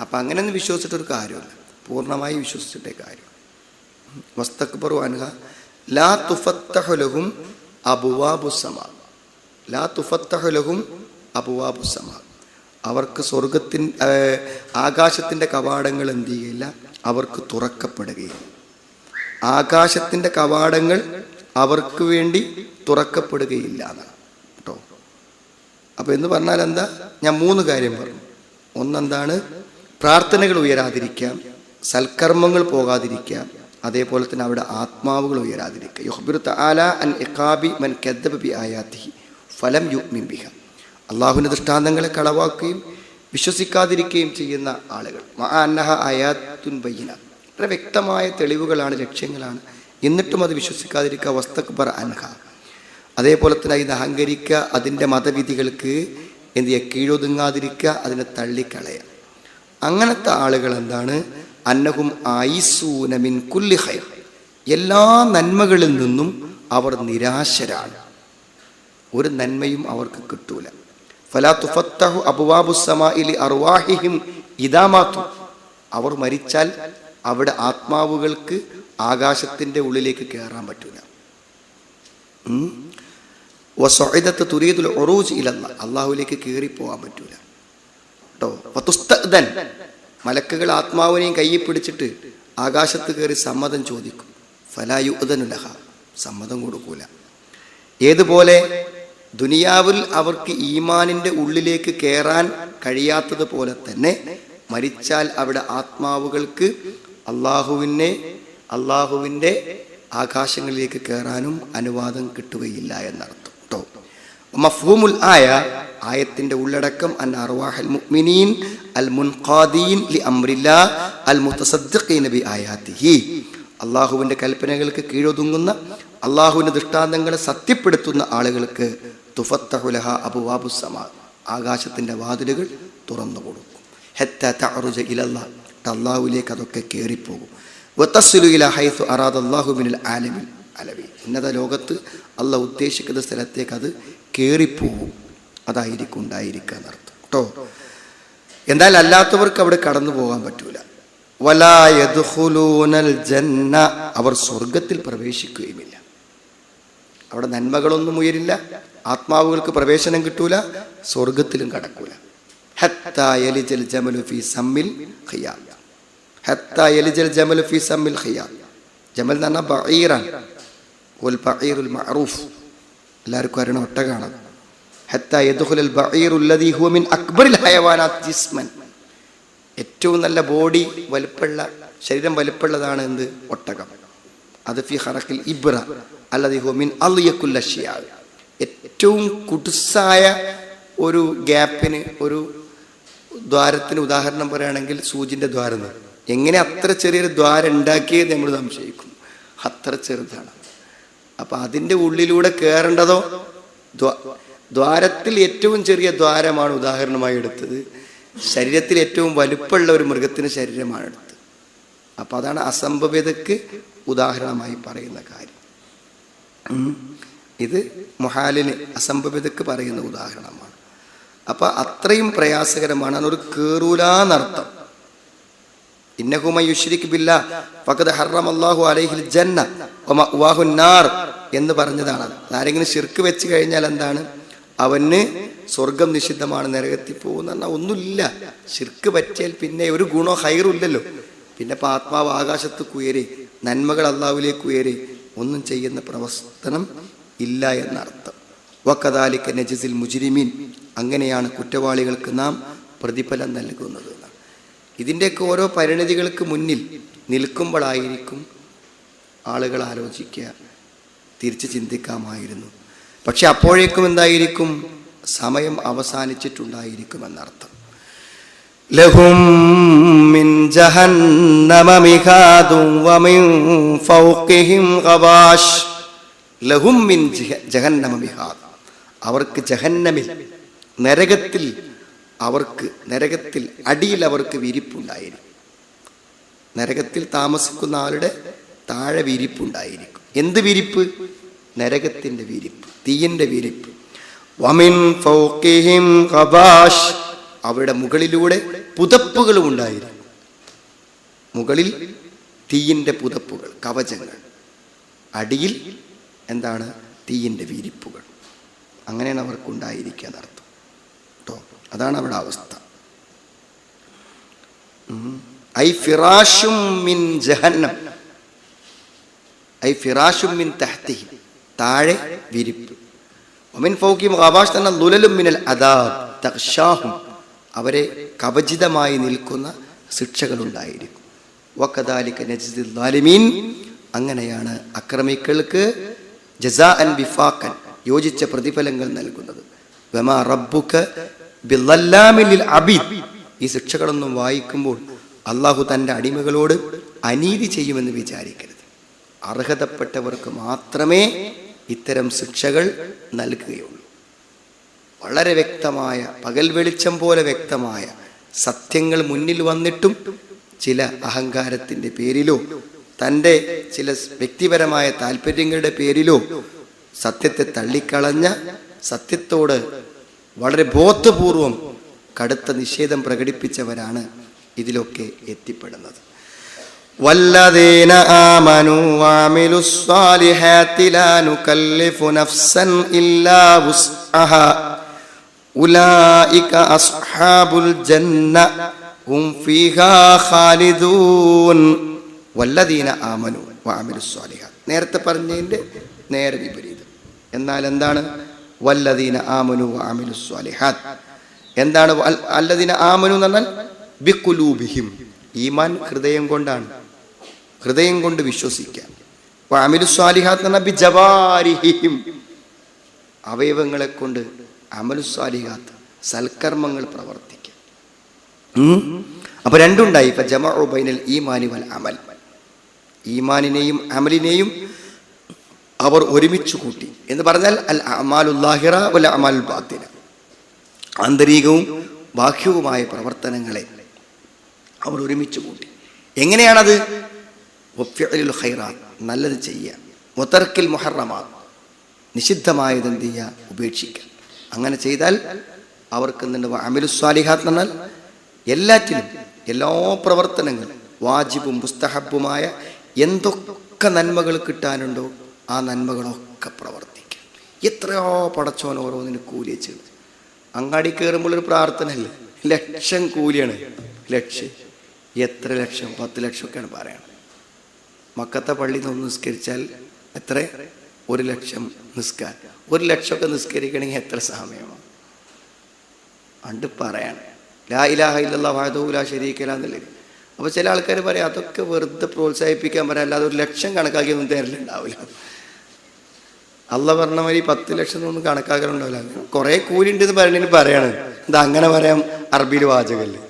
അപ്പം അങ്ങനെയൊന്നും വിശ്വസിച്ചിട്ടൊരു കാര്യമല്ല, പൂർണ്ണമായി വിശ്വസിച്ചിട്ടേ കാര്യം. വസ്തക്ബറു അൻഹ ലാ തുഫത്തഹു ലഹും അബ്വാബുസ് സമാ. ലാ തുഫത്തഹു ലഹും അബ്വാബുസ് സമാ. അവർക്ക് ആകാശത്തിൻ്റെ കവാടങ്ങൾ എന്ത് ചെയ്യുകയില്ല, അവർക്ക് തുറക്കപ്പെടുകയില്ല. ആകാശത്തിൻ്റെ കവാടങ്ങൾ അവർക്ക് വേണ്ടി തുറക്കപ്പെടുകയില്ല എന്നാണ് കേട്ടോ. അപ്പോൾ എന്ന് പറഞ്ഞാൽ എന്താ? ഞാൻ 3 കാര്യം പറഞ്ഞു. ഒന്നെന്താണ്? പ്രാർത്ഥനകൾ ഉയരാതിരിക്കാം, സൽക്കർമ്മങ്ങൾ പോകാതിരിക്കാം, അതേപോലെ തന്നെ അവിടെ ആത്മാവുകൾ ഉയരാതിരിക്കുക. യുഖ്ബിറു തആല അൻ ഇഖാബി മൻ കദ്ദബ ബി ആയാതിഹി ഫലം യുഅ്മിൻ ബിഹ. അള്ളാഹുവിൻ്റെ ദൃഷ്ടാന്തങ്ങളെ കളവാക്കുകയും വിശ്വസിക്കാതിരിക്കുകയും ചെയ്യുന്ന ആളുകൾ. മഅ അന്നഹ ആയാത്തുൻ ബയ്യിന, വളരെ വ്യക്തമായ തെളിവുകളാണ്, ലക്ഷ്യങ്ങളാണ്, എന്നിട്ടും അത് വിശ്വസിക്കാതിരിക്കുക. വസ്തക്ബറ അൻഹ, അതേപോലെ തന്നെ ഇത് അഹങ്കരിക്കുക, അതിൻ്റെ മതവിധികൾക്ക് എന്ത് ചെയ്യുക? കീഴൊതുങ്ങാതിരിക്കുക, അതിനെ തള്ളിക്കളയുക. അങ്ങനത്തെ ആളുകൾ എന്താണ്? അന്നഹും ആയിസൂന മിൻ കുല്ലി ഖൈർ, എല്ലാ നന്മകളിൽ നിന്നും അവർ നിരാശരാണ്. ഒരു നന്മയും അവർക്ക് കിട്ടൂല. ഫലാ തുഫത്തഹു അബ്വാബുസ് സമാഇ ലി അർവാഹിഹിം ഇദാ മാതു. അവർ മരിച്ചാൽ അവിടെ ആത്മാവുകൾക്ക് ആകാശത്തിൻ്റെ ഉള്ളിലേക്ക് കയറാൻ പറ്റൂല. വസഉദത്ത് തുരീദുൽ ഉറൂജ് ഇലല്ലാഹ്, അല്ലാഹുവിലേക്ക് കയറിപ്പോകാൻ പറ്റൂല കേട്ടോ. വതുസ്തഅദൻ, മലക്കുകൾ ആത്മാവിനെയും കയ്യിൽ പിടിച്ചിട്ട് ആകാശത്ത് കയറി സമ്മതം ചോദിക്കും. ഫലാ യുഅ്ദനു ലഹ, സമ്മതം കൊടുക്കൂല. ഏതുപോലെ ദുനിയാവിൽ അവർക്ക് ഈമാനിൻ്റെ ഉള്ളിലേക്ക് കയറാൻ കഴിയാത്തതുപോലെ തന്നെ മരിച്ചാൽ അവിടെ ആത്മാവുകൾക്ക് അള്ളാഹുവിൻ്റെ ആകാശങ്ങളിലേക്ക് കയറാനും അനുവാദം കിട്ടുകയില്ല എന്നർത്ഥം കേട്ടോ. മഫ്ഹൂമുൽ ആയ, ആയത്തിൻ്റെ ഉള്ളടക്കം അൻ അർവാഹൽ മുഅ്മിനീൻ അൽ മുൻഖാദീൻ ലി അംരില്ലാഹ് അൽ മുതസദ്ദിഖീന ബി ആയാതിഹി. അള്ളാഹുവിൻ്റെ കൽപ്പനകൾക്ക് കീഴൊതുങ്ങുന്ന, അള്ളാഹുവിൻ്റെ ദൃഷ്ടാന്തങ്ങളെ സത്യപ്പെടുത്തുന്ന ആളുകൾക്ക് തുഫത്തഹു ലഹ അബ്വാബുസ് സമാ, ആകാശത്തിൻ്റെ വാതിലുകൾ തുറന്നു കൊടുക്കും. ഹത്താ തഅറുജ ഇലല്ലാഹ്, അള്ളാഹുവിലേക്ക് അതൊക്കെ കയറിപ്പോകും. വതസ്ലു ഇലാ ഹൈസു അറാദല്ലാഹു മിനൽ ആലമിൽ അലവി, ഉന്നത ലോകത്ത് അള്ളാഹ് ഉദ്ദേശിക്കുന്ന സ്ഥലത്തേക്ക് അത് കയറിപ്പോകും. അതായിരിക്കും ഉണ്ടായിരിക്കുക എന്നർത്ഥം കേട്ടോ. എന്നാൽ അല്ലാത്തവർക്ക് അവിടെ കടന്നു പോകാൻ പറ്റൂല. വലാ യദ്ഖുലൂനൽ ജന്ന, അവർ സ്വർഗത്തിൽ പ്രവേശിക്കുകയുമില്ല. അവിടെ നന്മകളൊന്നും ഉയരില്ല, ആത്മാവുകൾക്ക് പ്രവേശനം കിട്ടൂല, സ്വർഗത്തിലും കടക്കൂല. ഹത്താ യലിജൽ ജമലു ഫീ സമ്മിൽ ഖിയാം. ഹത്താ യലിജൽ ജമലു ഫീ സമ്മിൽ ഖിയാം. ജമൽ എന്ന് പറഞ്ഞാൽ ബഈറാൻ, വൽ ബഈറുൽ മഅറൂഫ്, എല്ലാവർക്കും അറിയണ ഒട്ടകമാണ്. ഹത്താ യദ്ഖുലൽ ബഈറു അല്ലദീ ഹുവ മിൻ അക്ബറിൽ ഹയവാനാത് ജിസ്മൻ, ഏറ്റവും നല്ല ബോഡി വലുപ്പമുള്ള, ശരീരം വലുപ്പമുള്ളതാണ് എന്ത്? ഒട്ടകം. അത് ഫി ഖറഖിൽ ഇബ്ര അല്ലദീ ഹുവ മിൻ അളിയകുൽ അഷ്യാ, ഏറ്റവും കുടുസായ ഒരു ഗ്യാപ്പിന്, ഒരു ദ്വാരത്തിന് ഉദാഹരണം പറയുകയാണെങ്കിൽ സൂചിൻ്റെ ദ്വാരം. എങ്ങനെ അത്ര ചെറിയൊരു ദ്വാരം ഉണ്ടാക്കിയത് നമ്മൾ സംശയിക്കും, അത്ര ചെറുതാണ്. അപ്പം അതിൻ്റെ ഉള്ളിലൂടെ കയറേണ്ടതോ, ദ്വാരത്തിൽ ഏറ്റവും ചെറിയ ദ്വാരമാണ് ഉദാഹരണമായി എടുത്തത്, ശരീരത്തിൽ ഏറ്റവും വലുപ്പമുള്ള ഒരു മൃഗത്തിന് ശരീരമാണ് എടുത്തത്. അപ്പം അതാണ് അസംഭവ്യതയ്ക്ക് ഉദാഹരണമായി പറയുന്ന കാര്യം. ഇത് മുഹാലിന് അസംഭവിതക്ക് പറയുന്ന ഉദാഹരണമാണ്. അപ്പം അത്രയും പ്രയാസകരമാണ്. അതൊരു കേറൂലാന്നർത്ഥം. ഇന്നഹു മൻ യുശ്രിക് ബില്ലാഹ് ഫഖദ് ഹറമല്ലാഹു അലൈഹിൽ ജന്ന വമഅവാഹുൻ നാർ എന്ന് പറഞ്ഞതാണ്. ആരെങ്കിലും ശിർക്ക് വെച്ച് കഴിഞ്ഞാൽ എന്താണ്? അവന് സ്വർഗം നിഷിദ്ധമാണ്, നരകത്തിൽ പോകുന്ന പറഞ്ഞാൽ ഒന്നുമില്ല. ശിർക്ക് പറ്റിയാൽ പിന്നെ ഒരു ഗുണോ ഹൈറുമില്ലല്ലോ. പിന്നെ ആത്മാവ് ആകാശത്തേക്ക് ഉയരെ, നന്മകൾ അള്ളാഹുവിലേക്ക് ഉയരെ, ഒന്നും ചെയ്യുന്ന പ്രവർത്തനം ഇല്ല എന്നർത്ഥം. വകദാലിക നജ്സിൽ മുജ്രിമീൻ, അങ്ങനെയാണ് കുറ്റവാളികൾക്ക് നാം പ്രതിഫലം നൽകുന്നത്. ഇതിൻ്റെയൊക്കെ ഓരോ പരിണതികൾക്ക് മുന്നിൽ നിൽക്കുമ്പോഴായിരിക്കും ആളുകൾ ആലോചിക്കുക, തിരിച്ച് ചിന്തിക്കാമായിരുന്നു. പക്ഷെ അപ്പോഴേക്കും എന്തായിരിക്കും? സമയം അവസാനിച്ചിട്ടുണ്ടായിരിക്കും എന്നർത്ഥം. ലഹും മിൻ ജഹന്നമ മിഹാദും വമിൻ ഫൗഖിഹിം ഗവാഷ്. ലഹും മിൻ ജഹന്നമ മിഹാദ്, അവർക്ക് ജഹന്നമിൽ, നരകത്തിൽ, നരകത്തിൽ അടിയിൽ അവർക്ക് വിരിപ്പുണ്ടായിരിക്കും. നരകത്തിൽ താമസിക്കുന്ന ആളുടെ താഴെ വിരിപ്പുണ്ടായിരിക്കും. എന്ത് വിരിപ്പ്? നരകത്തിന്റെ വിരിപ്പ്, തീയിന്റെ വിരിപ്പ്. വമിൻ ഫൗഖിഹിം ഗവാഷ്, അവരുടെ മുകളിലൂടെ പുതപ്പുകളും ഉണ്ടായിരിക്കും. മുകളിൽ തീയിന്റെ പുതപ്പുകൾ, കവചങ്ങൾ, അടിയിൽ എന്താണ്? തീയിന്റെ വിരിപ്പുകൾ. അങ്ങനെയാണ് അവർക്കുണ്ടായിരിക്കുക എന്നർത്ഥം കേട്ടോ. അതാണ് അവിടെ അവസ്ഥ. ഐ ഫിറാഷും മിൻ ജഹന്നം, ഐ ഫിറാഷും മിൻ തഹ്തിഹി, താഴെ വിരിപ്പ്. വമിൻ ഫൗഖിഹിം ഗവാഷ് തന്നെ ളുലലും മിനൽ അദാബ് തഗ്ഷാഹും, അവരെ കവചിതമായി നിൽക്കുന്ന ശിക്ഷകളുണ്ടായിരിക്കും. വകദാലിക നജ്സിൽ ളാലിമീൻ, അങ്ങനെയാണ് അക്രമികൾക്ക് ജസാഅൻ വിഫാഖൻ, യോജിച്ച പ്രതിഫലങ്ങൾ നൽകുന്നത്. വമാ റബ്ബുക ബിളല്ലാമിൻ ലിൽ അബീദ്, ഈ ശിക്ഷകളൊന്നും വായിക്കുമ്പോൾ അള്ളാഹു തൻ്റെ അടിമകളോട് അനീതി ചെയ്യുമെന്ന് വിചാരിക്കരുത്. അർഹതപ്പെട്ടവർക്ക് മാത്രമേ ഇത്തരം ശിക്ഷകൾ നൽകുകയുള്ളൂ. വളരെ വ്യക്തമായ, പകൽ വെളിച്ചം പോലെ വ്യക്തമായ സത്യങ്ങൾ മുന്നിൽ വന്നിട്ടും ചില അഹങ്കാരത്തിൻ്റെ പേരിലോ തൻ്റെ ചില വ്യക്തിപരമായ താല്പര്യങ്ങളുടെ പേരിലോ സത്യത്തെ തള്ളിക്കളഞ്ഞ, സത്യത്തോട് വളരെ ബോധപൂർവം കടുത്ത നിഷേധം പ്രകടിപ്പിച്ചവരാണ് ഇതിലൊക്കെ എത്തിപ്പെടുന്നത്. വല്ലദീന ആമനൂ വഅമിലുസ് സ്വാലിഹാത്തി ലാ നുകല്ലിഫു നഫ്സൻ ഇല്ലാ വുസ്അഹാ ഉലൈക അസ്ഹാബുൽ ജന്ന ഹും ഫീഹാ ഖാലിദൂൻ. വല്ലദീന ആമനൂ വഅമിലുസ് സ്വാലിഹാത്ത്, നേരത്തെ പറഞ്ഞതിൻ്റെ നേരെ വിപരീതം. എന്നാൽ എന്താണ് വല്ലദീന ആമനു വഅമിലുസ് സ്വാലിഹാത്ത്? എന്താണ് അല്ലദീന ആമനു എന്ന് പറഞ്ഞാൽ? ബിഖുലൂബിഹിം, ഈമാൻ ഹൃദയം കൊണ്ടാണ്, ഹൃദയം കൊണ്ട് വിശ്വസിക്കുക. വഅമിലുസ് സ്വാലിഹാത്ത് എന്ന് പറഞ്ഞാൽ ബിജവാരിഹിം, അവയവങ്ങളെ കൊണ്ട് അമലുസ് സ്വാലിഹാത്ത്, സൽക്കർമ്മങ്ങൾ പ്രവർത്തിക്കുക. അപ്പൊ രണ്ടുണ്ടായി. ഇപ്പൊ ജമഉ ബൈനൽ ഈമാനി വൽ അമൽ, ഈമാനിനെയും അമലിനെയും അവർ ഒരുമിച്ച് കൂട്ടി എന്ന് പറഞ്ഞാൽ അൽ അമാലുൽ ലാഹിറ വൽ അമാലുൽ ബാത്തിന, ആന്തരികവും ബാഹ്യവുമായ പ്രവർത്തനങ്ങളെ അവർ ഒരുമിച്ച് കൂട്ടി. എങ്ങനെയാണത്? വഫിഉൽ ഖൈറാത്ത്, നല്ലത് ചെയ്യുക. വതർക്കിൽ മുഹറമാത്ത്, നിഷിദ്ധമായത് എന്ത് ചെയ്യുക? ഉപേക്ഷിക്കുക. അങ്ങനെ ചെയ്താൽ അവർക്ക് എന്തുണ്ട്? അമലുസ് സ്വാലിഹാത്ത് എന്നാൽ എല്ലാറ്റിലും, എല്ലാ പ്രവർത്തനങ്ങളും, വാജിബും മുസ്തഹബുമായ എന്തൊക്കെ നന്മകൾ കിട്ടാനുണ്ടോ ആ നന്മകളൊക്കെ പ്രവർത്തിക്കുക. എത്രയോ പടച്ചോൻ ഓരോന്നിന് കൂലി വെച്ചത്. അങ്ങാടി കയറുമ്പോഴൊരു പ്രാർത്ഥന അല്ലേ, ലക്ഷം കൂലിയാണ്. ലക്ഷം, എത്ര ലക്ഷം? 10 ലക്ഷമൊക്കെയാണ് പറയണത്. മക്കത്തെ പള്ളിയിൽ നിന്ന് നിസ്കരിച്ചാൽ എത്ര? 1 ലക്ഷം നിസ്കാരം. 1 ലക്ഷമൊക്കെ നിസ്കരിക്കണമെങ്കിൽ എത്ര സമയമാണ്? അണ്ട് പറയാണ് ലാ ഇലാഹ ഇല്ലല്ലാഹു വഹ്ദഹു ലാ ശരീക ലഹു എന്നുള്ളത്. അപ്പോൾ ചില ആൾക്കാർ പറയാം അതൊക്കെ വെറുതെ പ്രോത്സാഹിപ്പിക്കാൻ പറയാം, അല്ലാതെ 1 ലക്ഷം കണക്കാക്കിയൊന്നും തരലുണ്ടാവില്ല. അള്ള പറഞ്ഞ മാതിരി 10 ലക്ഷം ഒന്നും കണക്കാക്കലുണ്ടാവില്ല. കുറേ കൂലി ഉണ്ടെന്ന് പറയുന്നതിന് പറയാണ്. ഇത് അങ്ങനെ പറയാം അറബിയിൽ വാചകല്ലേ,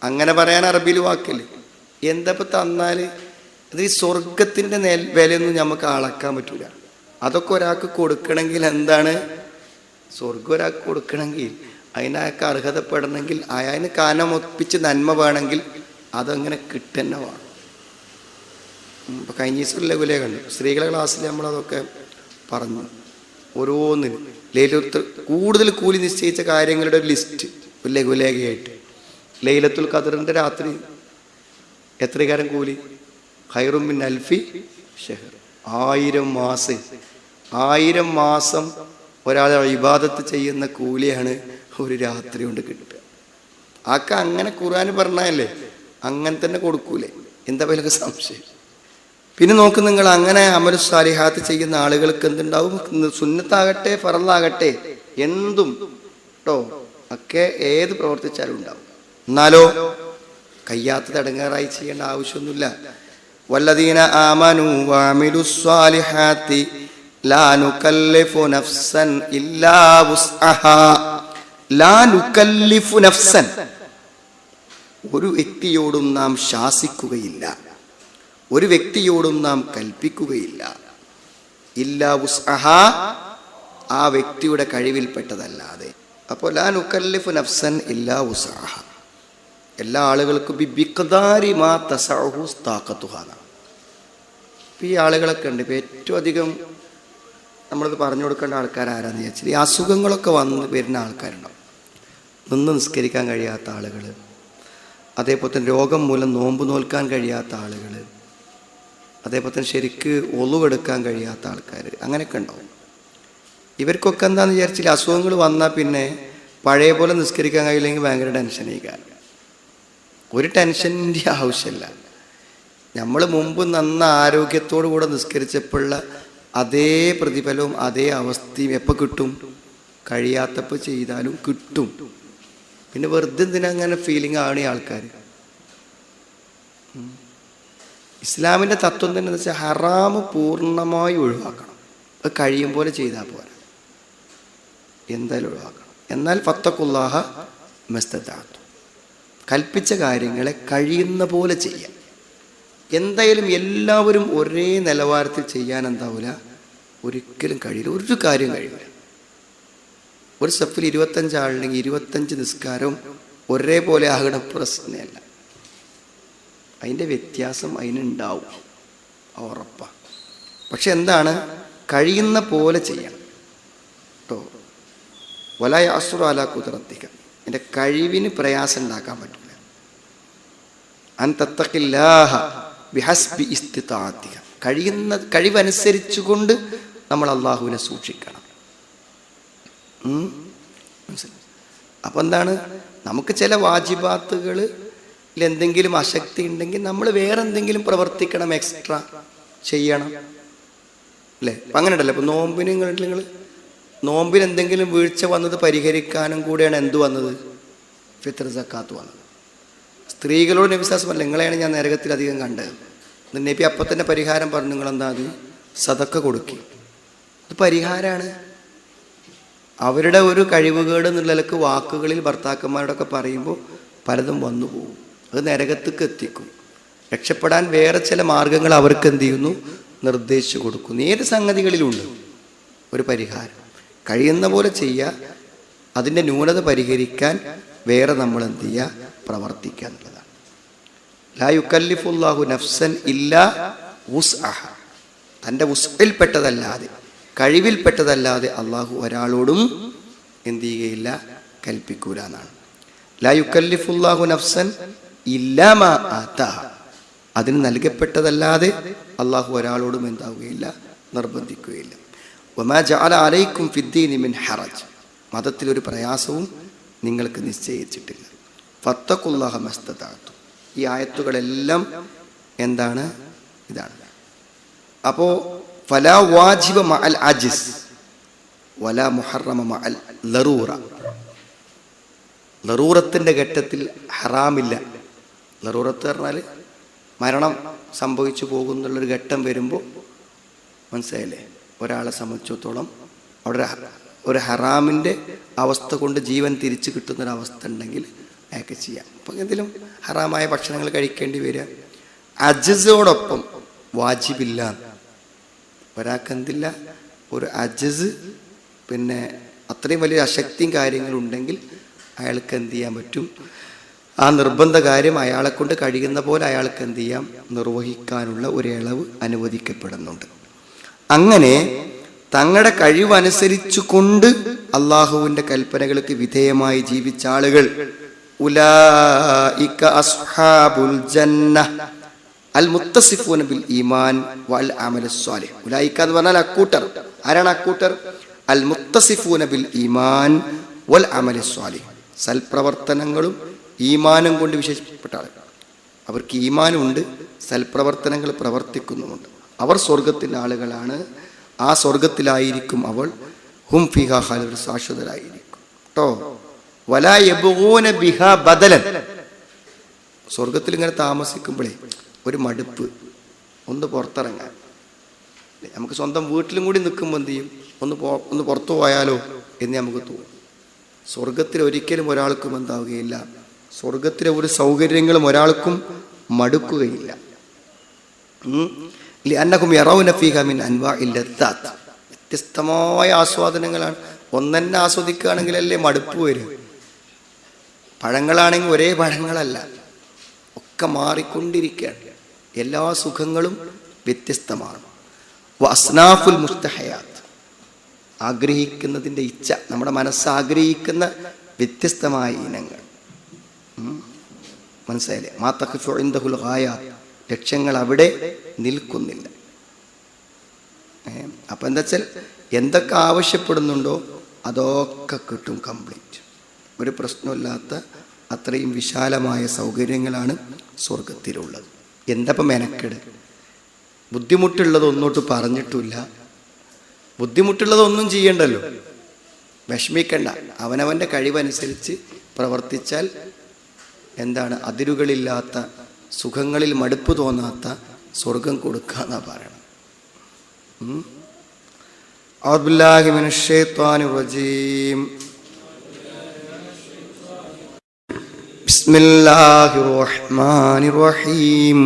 അങ്ങനെ പറയാൻ അറബിയിൽ വാക്കല്ലേ. എന്താ ഇപ്പം തന്നാൽ അത് ഈ സ്വർഗത്തിൻ്റെ വിലയൊന്നും നമുക്ക് അളക്കാൻ പറ്റൂല. അതൊക്കെ ഒരാൾക്ക് കൊടുക്കണമെങ്കിൽ എന്താണ്? സ്വർഗം ഒരാൾക്ക് കൊടുക്കണമെങ്കിൽ അതിനൊക്കെ അർഹതപ്പെടണമെങ്കിൽ അയാളിന് കാനമൊപ്പിച്ച് നന്മ വേണമെങ്കിൽ അതങ്ങനെ കിട്ടുന്ന വേണം. ഇപ്പം കഴിഞ്ഞ ദിവസം ലഘുലേ കണ്ടു, സ്ത്രീകളുടെ ക്ലാസ്സിൽ നമ്മളതൊക്കെ പറഞ്ഞു. ഓരോന്നിനും ലൈലത്തുൽ കൂടുതൽ കൂലി നിശ്ചയിച്ച കാര്യങ്ങളുടെ ഒരു ലിസ്റ്റ് ലഘുലേഖയായിട്ട്. ലൈലത്തുൽ ഖദറിൻ്റെ രാത്രി എത്രകാരം കൂലി? ഖൈറും മിൻ അൽഫി ഷഹർ. 1000 മാസം ഒരാൾ ഇബാദത്ത് ചെയ്യുന്ന കൂലിയാണ് ഒരു രാത്രി കൊണ്ട് കിട്ടുക. ആക്ക അങ്ങനെ ഖുർആൻ പറഞ്ഞല്ലേ, അങ്ങനെ തന്നെ കൊടുക്കൂലേ? എന്താ പേരൊക്കെ സംശയം? പിന്നെ നോക്ക് നിങ്ങൾ, അങ്ങനെ അമലു സാലിഹാത്ത് ചെയ്യുന്ന ആളുകൾക്ക് എന്തുണ്ടാവും? സുന്നത്താകട്ടെ ഫറളാകട്ടെ എന്തും കേട്ടോ ഒക്കെ ഏത് പ്രവർത്തിച്ചാലും ഉണ്ടാവും. എന്നാലോ കയ്യാത്തത് അടങ്ങാറായി ചെയ്യേണ്ട ആവശ്യമൊന്നുമില്ല. വല്ലദീന ആമനു വഅമിലുസ് സ്വാലിഹാത്തി ലാ നുകല്ലിഫു നഫ്സൻ ഇല്ലാ വുസ്അഹാ. ലാ നുകല്ലിഫു നഫ്സൻ, ഒരു വ്യക്തിയോടും നാം ശാസിക്കുകയില്ല, ഒരു വ്യക്തിയോടും നാം കൽപ്പിക്കുകയില്ല. ഇല്ലാ വുസ്അഹാ, ആ വ്യക്തിയുടെ കഴിവിൽപ്പെട്ടതല്ലാതെ. അപ്പോൾ ലാ നുകല്ലിഫു നഫ്സൻ ഇല്ലാ വുസ്അഹാ, എല്ലാ ആളുകൾക്കും ബിഖ്ദാരി മാ തസഉഹു താഖതുഹാ. ഇപ്പം ഈ ആളുകളൊക്കെ ഉണ്ട്. ഇപ്പം ഏറ്റവും അധികം നമ്മളത് പറഞ്ഞു കൊടുക്കേണ്ട ആൾക്കാർ ആരാന്ന് ചോദിച്ചാൽ ഈ അസുഖങ്ങളൊക്കെ വന്ന് വരുന്ന ആൾക്കാരുണ്ടാവും. നിന്ന് നിസ്കരിക്കാൻ കഴിയാത്ത ആളുകൾ, അതേപോലെ തന്നെ രോഗം മൂലം നോമ്പ് നോൽക്കാൻ കഴിയാത്ത ആളുകൾ, അതേപോലെ തന്നെ ശരിക്ക് ഒളുവെടുക്കാൻ കഴിയാത്ത ആൾക്കാർ, അങ്ങനെയൊക്കെ ഉണ്ടാവും. ഇവർക്കൊക്കെ എന്താണെന്ന് വിചാരിച്ചാൽ അസുഖങ്ങൾ വന്നാൽ പിന്നെ പഴയ പോലെ നിസ്കരിക്കാൻ കഴിയില്ലെങ്കിൽ ഭയങ്കര ടെൻഷനായിക്കാരം. ഒരു ടെൻഷൻ്റെ ആവശ്യമില്ല. നമ്മൾ മുമ്പ് നന്ന ആരോഗ്യത്തോടു കൂടെ നിസ്കരിച്ചപ്പോഴുള്ള അതേ പ്രതിഫലവും അതേ അവസ്ഥയും എപ്പോൾ കിട്ടും? കഴിയാത്തപ്പോൾ ചെയ്താലും കിട്ടും. പിന്നെ വെറുതെ എന്തിനങ്ങനെ ഫീലിംഗ് ആണ് ഈ ആൾക്കാർ. ഇസ്ലാമിൻ്റെ തത്വം തന്നെ എന്ന് വെച്ചാൽ ഹറാമ് പൂർണ്ണമായി ഒഴിവാക്കണം. അത് കഴിയും പോലെ ചെയ്താൽ പോരാ, എന്തായാലും ഒഴിവാക്കണം. എന്നാൽ ഫത്തഖുല്ലാഹ മസ്തതഅതു, കൽപ്പിച്ച കാര്യങ്ങളെ കഴിയുന്ന പോലെ ചെയ്യാം. എന്തായാലും എല്ലാവരും ഒരേ നിലവാരത്തിൽ ചെയ്യാൻ എന്താവില്ല, ഒരിക്കലും കഴിയില്ല. ഒരു കാര്യം കഴിയില്ല. ഒരു സഫിൽ 25 ആളുണ്ടെങ്കിൽ 25 നിസ്കാരവും ഒരേപോലെ ആകണ പ്രശ്നമല്ല. അതിൻ്റെ വ്യത്യാസം അതിനുണ്ടാവും, ഉറപ്പാണ്. പക്ഷെ എന്താണ്, കഴിയുന്ന പോലെ ചെയ്യണം കേട്ടോ. വലാ യഅ്സുറു അലാ ഖുദ്റതിക, എൻ്റെ കഴിവിന് പ്രയാസം ഉണ്ടാക്കാൻ പറ്റില്ല. അൻ തത്തഖില്ലാഹ ബിഹസ്ബി ഇസ്തിതാഅതിക, കഴിയുന്ന കഴിവനുസരിച്ചുകൊണ്ട് നമ്മൾ അള്ളാഹുവിനെ സൂക്ഷിക്കണം. മനസ്സിലായി? അപ്പം എന്താണ്, നമുക്ക് ചില വാജിബാത്തുകളിൽ എന്തെങ്കിലും അശക്തി ഉണ്ടെങ്കിൽ നമ്മൾ വേറെ എന്തെങ്കിലും പ്രവർത്തിക്കണം, എക്സ്ട്രാ ചെയ്യണം അല്ലേ? അപ്പം അങ്ങനെ ഉണ്ടല്ലോ. ഇപ്പം നോമ്പിന് നിങ്ങൾ നോമ്പിന് എന്തെങ്കിലും വീഴ്ച വന്നത് പരിഹരിക്കാനും കൂടെയാണ് എന്ത് വന്നത്? ഫിത്ർ സക്കാത്ത് വന്നത്. സ്ത്രീകളോട് നബി വിശ്വാസമല്ല, നിങ്ങളെയാണ് ഞാൻ നരകത്തിൽ അധികം കണ്ടത്. നബി അപ്പം തന്നെ പരിഹാരം പറഞ്ഞു, നിങ്ങളെന്താ അത് സദക്ക കൊടുക്കും. അത് പരിഹാരമാണ്. അവരുടെ ഒരു കഴിവുകേട് എന്നുള്ളതിലേക്ക് വാക്കുകളിൽ ഭർത്താക്കന്മാരോടൊക്കെ പറയുമ്പോൾ പലതും വന്നു പോകും. അത് നരകത്തേക്ക് എത്തിക്കും. രക്ഷപ്പെടാൻ വേറെ ചില മാർഗങ്ങൾ അവർക്ക് എന്ത് ചെയ്യുന്നു? നിർദ്ദേശിച്ചു കൊടുക്കുന്നു. ഏത് സംഗതികളിലുണ്ട് ഒരു പരിഹാരം. കഴിയുന്ന പോലെ ചെയ്യുക, അതിൻ്റെ ന്യൂനത പരിഹരിക്കാൻ വേറെ നമ്മൾ എന്ത് ചെയ്യുക? പ്രവർത്തിക്കുക എന്നുള്ളതാണ്. ലാ യുകല്ലിഫുല്ലാഹു നഫ്സൻ ഇല്ലാ വുസ്അഹ, തൻ്റെ വുസ്ഇൽപ്പെട്ടതല്ലാതെ കഴിവിൽപ്പെട്ടതല്ലാതെ അള്ളാഹു ഒരാളോടും എന്ത് ചെയ്യുകയില്ല? കൽപ്പിക്കൂല എന്നാണ്. ലാ യുകല്ലിഫുല്ലാഹു നഫ്സൻ ഇല്ലാ മാ ആതാഹ, അതിന് നൽകപ്പെട്ടതല്ലാതെ അള്ളാഹു ഒരാളോടും എന്താവുകയില്ല? നിർബന്ധിക്കുകയില്ല. വമാ ജഅല അലൈക്കും ഫിദ്ദീനി മിൻ ഹറജ്, മതത്തിലൊരു പ്രയാസവും നിങ്ങൾക്ക് നിശ്ചയിച്ചിട്ടില്ല. ഫത്തഖുല്ലാഹ മസ്തതഅതു, ഈ ആയത്തുകളെല്ലാം എന്താണ്? ഇതാണ്. അപ്പോൾ ഫലാ വാജിബ മഅൽ അജ്സ് വലാ മുഹറമ മഅൽ ലറൂറ, ലറൂറത്തിൻ്റെ ഘട്ടത്തിൽ ഹറാമില്ല. ലറൂറത്ത് പറഞ്ഞാൽ മരണം സംഭവിച്ചു പോകുന്നുള്ളൊരു ഘട്ടം വരുമ്പോൾ, മനസ്സിലായില്ലേ? ഒരാളെ സംബന്ധിച്ചിടത്തോളം അവിടെ ഒരു ഹറാമിൻ്റെ അവസ്ഥ കൊണ്ട് ജീവൻ തിരിച്ചു കിട്ടുന്നൊരവസ്ഥ ഉണ്ടെങ്കിൽ അയാൾക്ക് ചെയ്യാം. അപ്പം എന്തെങ്കിലും ഹറാമായ ഭക്ഷണങ്ങൾ കഴിക്കേണ്ടി വരിക. അജ്സോടൊപ്പം വാജിബില്ല. ഒരാൾക്ക് എന്തില്ല? ഒരു അജ്സ്, പിന്നെ അത്രയും വലിയ അശക്തിയും കാര്യങ്ങളുണ്ടെങ്കിൽ അയാൾക്ക് എന്ത് ചെയ്യാൻ പറ്റും? ആ നിർബന്ധ കാര്യം അയാളെ കൊണ്ട് കഴിയുന്ന പോലെ അയാൾക്ക് എന്ത് ചെയ്യാം? നിർവഹിക്കാനുള്ള ഒരു ഇളവ് അനുവദിക്കപ്പെടുന്നുണ്ട്. അങ്ങനെ തങ്ങളുടെ കഴിവനുസരിച്ചു കൊണ്ട് അള്ളാഹുവിന്റെ കൽപ്പനകൾക്ക് വിധേയമായി ജീവിച്ച ആളുകൾ ഉലൈക അസ്ഹാബുൽ ജന്ന അൽ മുത്തസിഫൂന ബിൽ ഈമാൻ വൽ അമലു സ്വാലിഹ്. ഉലൈക എന്ന് പറഞ്ഞാൽ അക്കൂട്ടർ. ആരാണ് അക്കൂട്ടർ? അൽ മുത്തസിഫൂന ബിൽ ഈമാൻ വൽ അമലു സ്വാലിഹ്. സൽപ്രവർത്തനങ്ങളും ഈമാനും കൊണ്ട് വിശേഷിക്കപ്പെട്ട ആളുകൾ. അവർക്ക് ഈമാനുമുണ്ട്, സൽപ്രവർത്തനങ്ങൾ പ്രവർത്തിക്കുന്നുമുണ്ട്. അവർ സ്വർഗത്തിൻ്റെ ആളുകളാണ്. ആ സ്വർഗത്തിലായിരിക്കും അവൾ. ഹും ഫിഹാ ഖാലിദൂൻ, ശാശ്വതരായിരിക്കും കേട്ടോ. വലാ യബ്ഗൂന ബിഹാ ബദലൻ. സ്വർഗത്തിൽ ഇങ്ങനെ താമസിക്കുമ്പോഴേ ഒരു മടുപ്പ്, ഒന്ന് പുറത്തിറങ്ങാൻ. നമുക്ക് സ്വന്തം വീട്ടിലും കൂടി നിൽക്കുമ്പോൾ എന്ത് ചെയ്യും? ഒന്ന് പുറത്തു പോയാലോ എന്ന് നമുക്ക് തോന്നും. സ്വർഗത്തിൽ ഒരിക്കലും ഒരാൾക്കും എന്താവുകയില്ല. സ്വർഗത്തിലെ ഒരു സൗകര്യങ്ങളും ഒരാൾക്കും മടുക്കുകയില്ല. ലിഅന്നഹും യറൗന ഫീഹാ മിൻ അൻവാഇൽ ലദ്ദാത്ത്. വ്യത്യസ്തമായ ആസ്വാദനങ്ങളാണ്. ഒന്നെന്നെ ആസ്വദിക്കുകയാണെങ്കിലല്ലേ മടുപ്പ് വരും. പഴങ്ങളാണെങ്കിൽ ഒരേ പഴങ്ങളല്ല, ഒക്കെ മാറിക്കൊണ്ടിരിക്കുകയാണ്. എല്ലാ സുഖങ്ങളും വ്യത്യസ്തമാണ്. വഅസ്നാഫുൽ മുസ്തഹയാത്ത്, ആഗ്രഹിക്കുന്നതിൻ്റെ ഇച്ഛ, നമ്മുടെ മനസ്സ് ആഗ്രഹിക്കുന്ന വ്യത്യസ്തമായ ഇനങ്ങൾ. മനസ്സിലായില്ലേ? മാ തഖിഫു ഇൻദഹുൽ ഗായാത്ത്, ലക്ഷ്യങ്ങൾ അവിടെ നിൽക്കുന്നില്ല. അപ്പം എന്താ വെച്ചാൽ എന്തൊക്കെ ആവശ്യപ്പെടുന്നുണ്ടോ അതൊക്കെ കിട്ടും കംപ്ലീറ്റ്. ഒരു പ്രശ്നമില്ലാത്ത അത്രയും വിശാലമായ സൗകര്യങ്ങളാണ് സ്വർഗത്തിലുള്ളത്. എന്തപ്പം മെനക്കെട്? ബുദ്ധിമുട്ടുള്ളതൊന്നോട്ട് പറഞ്ഞിട്ടില്ല. ബുദ്ധിമുട്ടുള്ളതൊന്നും ചെയ്യണ്ടല്ലോ, വിഷമിക്കണ്ട. അവനവൻ്റെ കഴിവനുസരിച്ച് പ്രവർത്തിച്ചാൽ എന്താണ്? അതിരുകളില്ലാത്ത, സുഖങ്ങളിൽ മടുപ്പ് തോന്നാത്ത സ്വർഗം കൊടുക്കാന്നാ പറയണം. അഊദു ബില്ലാഹി മിനശ് ശൈത്വാനിർ റജീം. ബിസ്മില്ലാഹിർ റഹ്മാനിർ റഹീം.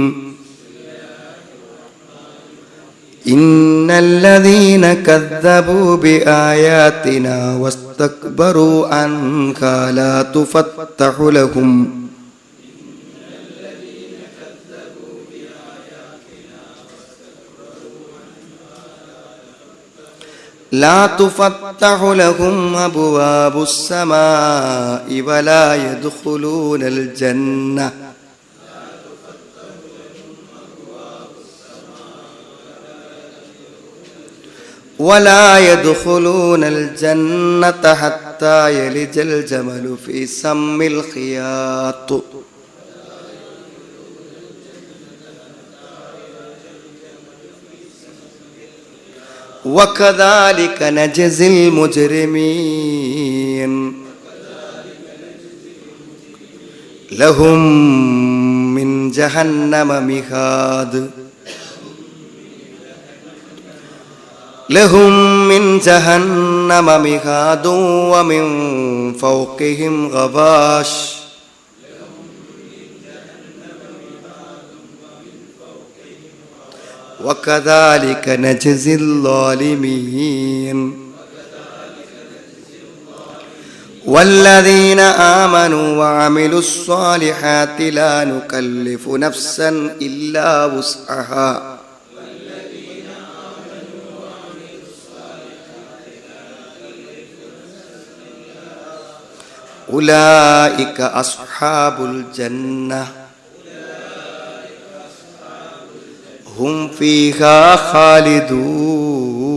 ഇന്നല്ലദീന കദ്ദബൂ ബിആയാതിനാ വസ്തക്ബറൂ അൻഹാ ലാ തുഫത്തഹു ലഹും لا تفتح لهم أبواب السماء ولا يدخلون الجنة حتى يلج الجمل في سم الخياط وكذلك نجزي المجرمين لهم من جهنم مهاد ومن فوقهم غواش وكذلك نجزي الظالمين والذين آمنوا وعملوا الصالحات لا نكلف نفسا إلا وسعها أولئك أصحاب الجنة هم فيها خالدون